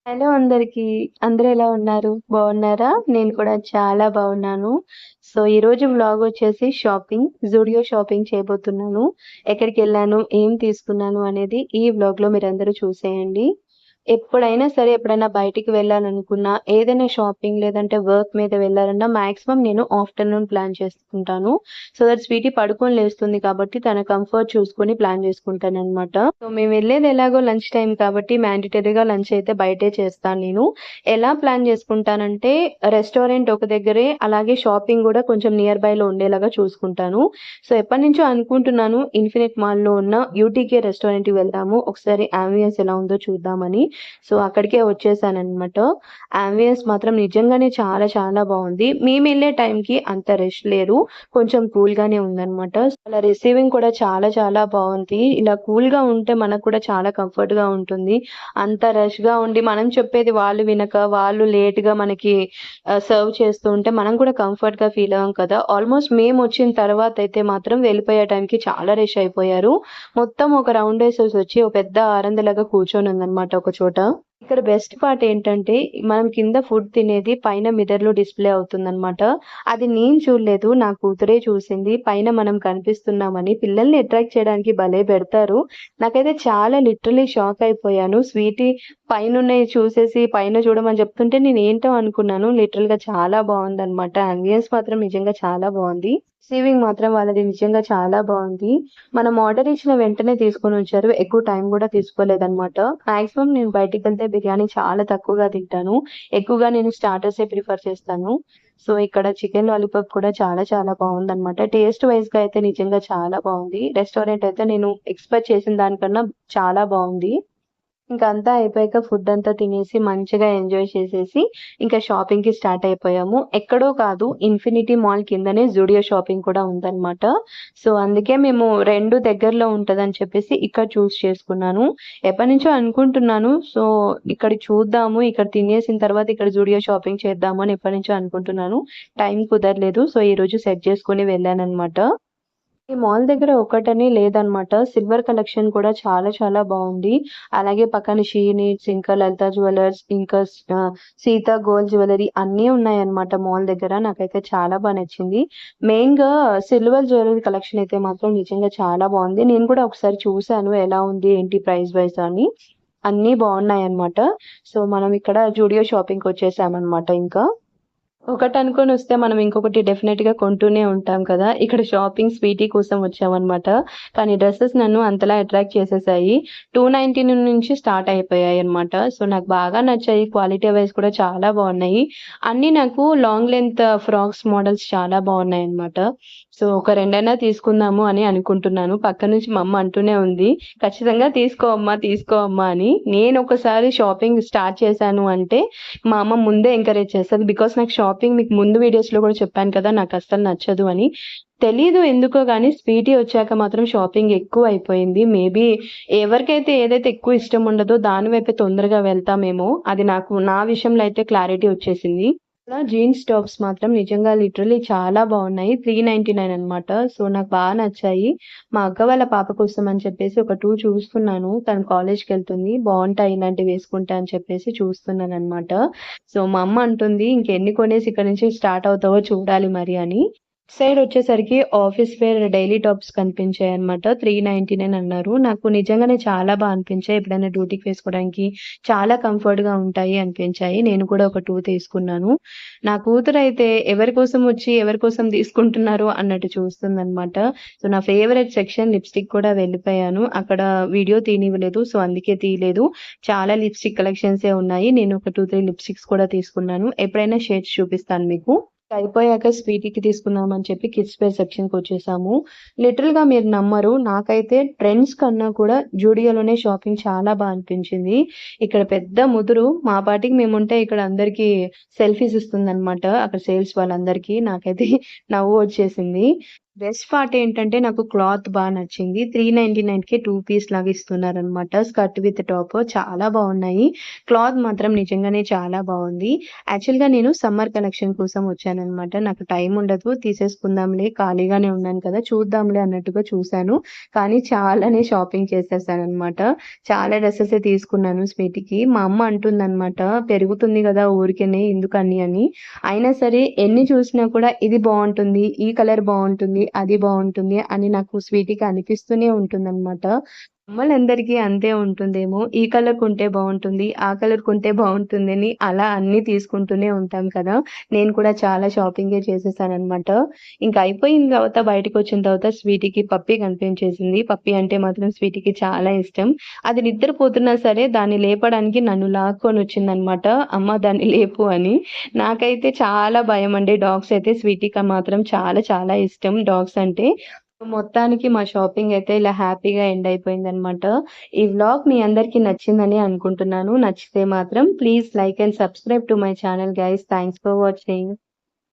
Hello అందరికి. అందరూ ఎలా ఉన్నారు? బాగున్నారా? నేను కూడా చాలా బాగున్నాను. సో, ఈరోజు వ్లాగ్ వచ్చేసి షాపింగ్. జూడియో షాపింగ్ చేయబోతున్నాను. ఎక్కడికెళ్ళాను, ఏం తీసుకున్నాను అనేది ఈ వ్లాగ్‌లో మీరందరూ చూసేయండి. ఎప్పుడైనా సరే, ఎప్పుడైనా బయటికి వెళ్ళాలనుకున్నా, ఏదైనా షాపింగ్ లేదంటే వర్క్ మీద వెళ్ళాలన్నా మాక్సిమం నేను ఆఫ్టర్‌నూన్ ప్లాన్ చేసుకుంటాను. సో దట్ స్వీటీ పడుకొని లేస్తుంది కాబట్టి తన కంఫర్ట్ చూసుకొని ప్లాన్ చేసుకుంటాననమాట. సో మేము వెళ్ళేది ఎలాగో లంచ్ టైమ్ కాబట్టి మ్యాండేటరీగా లంచ్ అయితే బయటే చేస్తాను నేను. ఎలా ప్లాన్ చేసుకుంటానంటే రెస్టారెంట్ ఒక దగ్గరే, అలాగే షాపింగ్ కూడా కొంచెం నియర్ బైలో ఉండేలాగా చూసుకుంటాను. సో ఎప్పటినుంచో అనుకుంటున్నాను ఇన్ఫినిట్ మాల్‌లో ఉన్న యూటీకే రెస్టారెంట్‌కి వెళ్దాము. ఒకసారి యాంబియన్స్ ఎలా ఉందో చూద్దామని. సో అక్కడికే వచ్చేసాననమాట. యాంబియన్స్ మాత్రం నిజంగానే చాలా చాలా బావుంది. మేమెళ్ళే టైంకి అంత రష్ లేరు. కొంచెం కూల్‌గానే ఉందనమాట. అలా రిసీవింగ్ కూడా చాలా చాలా బావుంది. ఇలా కూల్‌గా ఉంటే మనకు కూడా చాలా కంఫర్ట్‌గా ఉంటుంది. అంత రష్‌గా ఉండి మనం చెప్పేది వాళ్ళు వినక, వాళ్ళు లేట్‌గా మనకి సర్వ్ చేస్తూ ఉంటే మనం కూడా కంఫర్ట్‌గా ఫీల్ అవ్వం కదా! ఆల్మోస్ట్ మేమొచ్చిన తర్వాతయితే మాత్రం వెళ్ళిపోయే టైంకి చాలా రష్ అయిపోయారు. మొత్తం ఒక రౌండేసేసొచ్చి ఓ పెద్ద ఆరందలాగా కూర్చొనుందనమాట ఒక చోట. ఇక్కడ బెస్ట్ పార్ట్ ఏంటంటే, మనం కింద ఫుడ్ తినేది పైన మిర్రర్‌లో డిస్‌ప్లే అవుతుందనమాట. అది నేను చూడలేదు. నా కూతురే చూసింది. పైన మనం కనిపిస్తున్నామని. పిల్లల్ని అట్రాక్ట్ చేయడానికి భలే పెడతారు. నాకైతే చాలా లిటరల్లీ షాక్ అయిపోయాను. స్వీటీ పైనున్నయి చూసేసి పైన చూడమని చెప్తుంటే నేనేంటో అనుకున్నాను. లిటరల్‌గా చాలా బావుందనమాట. యాంబియన్స్ మాత్రం నిజంగా చాలా బావుంది. రిసీవింగ్ మాత్రం వాళ్ళది నిజంగా చాలా బావుంది. మనం ఆర్డర్ ఇచ్చిన వెంటనే తీసుకొనొచ్చారు. ఎక్కువ టైం గూడా తీసుకోలేదనమాట. మాక్సిమం నేను బయటికెళ్తే బిర్యానీ చాలా తక్కువగా తింటాను. ఎక్కువగా నేను స్టార్టర్సే ప్రిఫర్ చేస్తాను. సో, ఇక్కడ చికెన్ లాలీపాప్ కూడా చాలా చాలా బావుందనమాట. టేస్ట్ వైస్‌గా అయితే నిజంగా చాలా బావుంది. రెస్టారెంట్ అయితే నేను ఎక్స్‌పెక్ట్ చేసిన దానికన్నా చాలా బావుంది. ఇంక అంతా అయిపోయాక ఫుడ్డంతా తినేసి మంచిగా ఎంజాయ్ చేసేసి, ఇంకా షాపింగ్‌కి స్టార్ట్ అయిపోయాము. ఎక్కడో కాదు, ఇన్ఫినిటీ మాల్ కిందనే జూడియో షాపింగ్ కూడా ఉందనమాట. సో, అందుకే మేము 2 దగ్గరలో ఉంటదని చెప్పేసి ఇక్కడ చూజ్ చేసుకున్నాను. ఎప్పటినుంచో అనుకుంటున్నాను. సో, ఇక్కడ చూద్దాము, ఇక్కడ తినేసిన తర్వాత ఇక్కడ జూడియో షాపింగ్ చేద్దాము అని ఎప్పటినుంచో అనుకుంటున్నాను. టైం కుదరలేదు. సో, ఈరోజు సెట్ చేసుకొని వెళ్ళాననమాట. ఈ మాల్ దగ్గర ఒకటని లేదనమాట. సిల్వర్ కలెక్షన్ కూడా చాలా చాలా బావుంది. అలాగే పక్కన షీ నీడ్స్, ఇంకా లలిత జ్యువెలర్స్, ఇంకా సీత గోల్డ్ జ్యువెలరీ అన్నీ ఉన్నాయన్నమాట మాల్ దగ్గర. నాకైతే చాలా నచ్చింది. మెయిన్‌గా సిల్వర్ జ్యువెలరీ కలెక్షన్ అయితే మాత్రం నిజంగా చాలా బావుంది. నేను కూడా ఒకసారి చూసాను ఎలా ఉంది, ఏంటి ప్రైస్ వైస్ అని. అన్నీ బావున్నాయన్నమాట. సో, మనం ఇక్కడ జూడియో షాపింగ్‌కొచ్చేసామన్నమాట ఇంకా. ఒకటనుకోనొస్తే మనం ఇంకొకటి డెఫినెట్‌గా కొంటూనే ఉంటాం కదా! ఇక్కడ షాపింగ్ స్వీటీ కోసం వచ్చామనమాట. కానీ డ్రెసెస్ నన్ను అంతలా అట్రాక్ట్ చేసేసాయి. 299 నుంచి స్టార్ట్ అయిపోయాయన్నమాట. సో, నాకు బాగా నచ్చాయి. క్వాలిటీ వైస్ కూడా చాలా బావున్నాయి. అన్నీ నాకు లాంగ్ లెంత్ ఫ్రాక్స్ మోడల్స్ చాలా బావున్నాయన్నమాట. సో, ఒక రెండైనా తీసుకుందాము అని అనుకుంటున్నాను. పక్క నుంచి మా అమ్మ అంటూనే ఉంది. "ఖచ్చితంగా తీసుకో అమ్మా, తీసుకో అమ్మా" అని. నేనొకసారి షాపింగ్ స్టార్ట్ చేశాను అంటే మా అమ్మ ముందే ఎంకరేజ్ చేస్తది. బికాజ్ నాకు షాపింగ్ మీకు ముందు వీడియోస్‌లో కూడా చెప్పాను కదా! నాకస్సలు నచ్చదు అని. తెలీదు ఎందుకో గాని స్వీటీ వచ్చాక మాత్రం షాపింగ్ ఎక్కువయిపోయింది. మేబీ ఎవరికైతే ఏదైతే ఎక్కువ ఇష్టం ఉండదో దాని వైపే తొందరగా వెళ్తామేమో! అది నాకు నా విషయంలో అయితే క్లారిటీ వచ్చేసింది. ఇలా జీన్స్ టాప్స్ మాత్రం నిజంగా లిటరల్లీ చాలా బావున్నాయి. 399 అనమాట. సో, నాకు నచ్చాయి. మా అక్క వాళ్ళ పాప కోసం అని చెప్పేసి ఒక 2 చూస్తున్నాను. తను కాలేజ్‌కెళ్తుంది. బావుంటాయి ఇలాంటివి వేసుకుంటే అని చెప్పేసి చూస్తున్నాననమాట. సో, మా అమ్మ అంటుంది ఇంకెన్ని కొనేసి ఇక్కడి నుంచి స్టార్ట్ అవుతావో చూడాలి మరి అని. సైడ్ వచ్చేసరికి ఆఫీస్ వేర్ డైలీ టాప్స్ కనిపించాయన్నమాట. 399 అన్నారు. నాకు నిజంగానే చాలా అనిపించాయి. ఎప్పుడైనా డ్యూటీకి వేసుకోవడానికి చాలా కంఫర్ట్‌గా ఉంటాయి అనిపించాయి. నేను కూడా ఒక 2 తీసుకున్నాను. నా కూతురైతే ఎవరి కోసం వచ్చి, ఎవరి కోసం తీసుకుంటున్నారు అన్నట్టు చూస్తుందన్నమాట. సో, నా ఫేవరెట్ సెక్షన్ లిప్‌స్టిక్ కూడా వెళ్ళిపోయాను. అక్కడ వీడియో తీయనివ్వలేదు. సో, అందుకే తీయలేదు. చాలా లిప్‌స్టిక్ కలెక్షన్సే ఉన్నాయి. నేను ఒక 2, 3 లిప్‌స్టిక్స్ కూడా తీసుకున్నాను. ఎప్పుడైనా షేడ్స్ చూపిస్తాను మీకు. అయిపోయాక స్వీటీకి తీసుకుందామని చెప్పి కిడ్స్ వేర్ సెక్షన్‌కొచ్చేసాము. లిటరల్‌గా మీరు నమ్మరు. నాకైతే ట్రెండ్స్ కన్నా కూడా జూడియోలోనే షాపింగ్ చాలా అనిపించింది. ఇక్కడ పెద్ద ముదురు మా పాటికి మేముంటే ఇక్కడ అందరికీ సెల్ఫీస్ ఇస్తుందనమాట. అక్కడ సేల్స్ వాళ్ళందరికీ. నాకైతే నవ్వు వచ్చేసింది. బెస్ట్ పార్ట్ ఏంటంటే నాకు క్లాత్ నచ్చింది. 399కే 2 పీస్ లాగా ఇస్తున్నారనమాట. స్కర్ట్ విత్ టాప్ చాలా బావున్నాయి. క్లాత్ మాత్రం నిజంగానే చాలా బావుంది. యాక్చువల్‌గా నేను సమ్మర్ కలెక్షన్ కోసం వచ్చాననమాట. నాకు టైం ఉండదు. తీసేసుకుందాంలే ఖాళీగానే ఉన్నాను కదా! చూద్దాంలే అన్నట్టుగా చూసాను. కానీ చాలానే షాపింగ్ చేసేసాననమాట. చాలా డ్రెసెసే తీసుకున్నాను స్వీటీకి. మా అమ్మ అంటుందనమాట, "పెరుగుతుంది గదా! ఊరికేనే ఎందుకని" అని. అయినా సరే ఎన్ని చూసినా కూడా ఇది బావుంటుంది, ఈ కలర్ బావుంటుంది, అది బావుంటుంది అని నాకు స్వీటీకి అనిపిస్తూనే ఉంటుందనమాట. అమ్మలందరికీ అంతే ఉంటుందేమో! ఈ కలర్ కొంటే బావుంటుంది, ఆ కలర్ కొంటే బావుంటుందని అలా అన్నీ తీసుకుంటూనే ఉంటాం కదా! నేను కూడా చాలా షాపింగే చేసేసాననమాట. ఇంక అయిపోయిన తర్వాత బయటికొచ్చిన తర్వాత స్వీటీకి పప్పీ కనిపించేసింది. పప్పీ అంటే మాత్రం స్వీటీకి చాలా ఇష్టం. అది నిద్రపోతున్నా సరే దాన్ని లేపడానికి నన్ను లాక్కొనొచ్చిందనమాట. అమ్మ దాన్ని లేపు అని. నాకైతే చాలా భయమండి డాగ్స్ అయితే. స్వీటీకి మాత్రం చాలా చాలా ఇష్టం డాగ్స్ అంటే. మొత్తానికి మా షాపింగ్ అయితే ఇలా హ్యాపీగా ఎండ్ అయిపోయిందనమాట. ఈ వ్లాగ్ మీ అందరికీ నచ్చిందని అనుకుంటున్నాను. నచ్చితే మాత్రం please like and subscribe to my channel guys. Thanks for watching.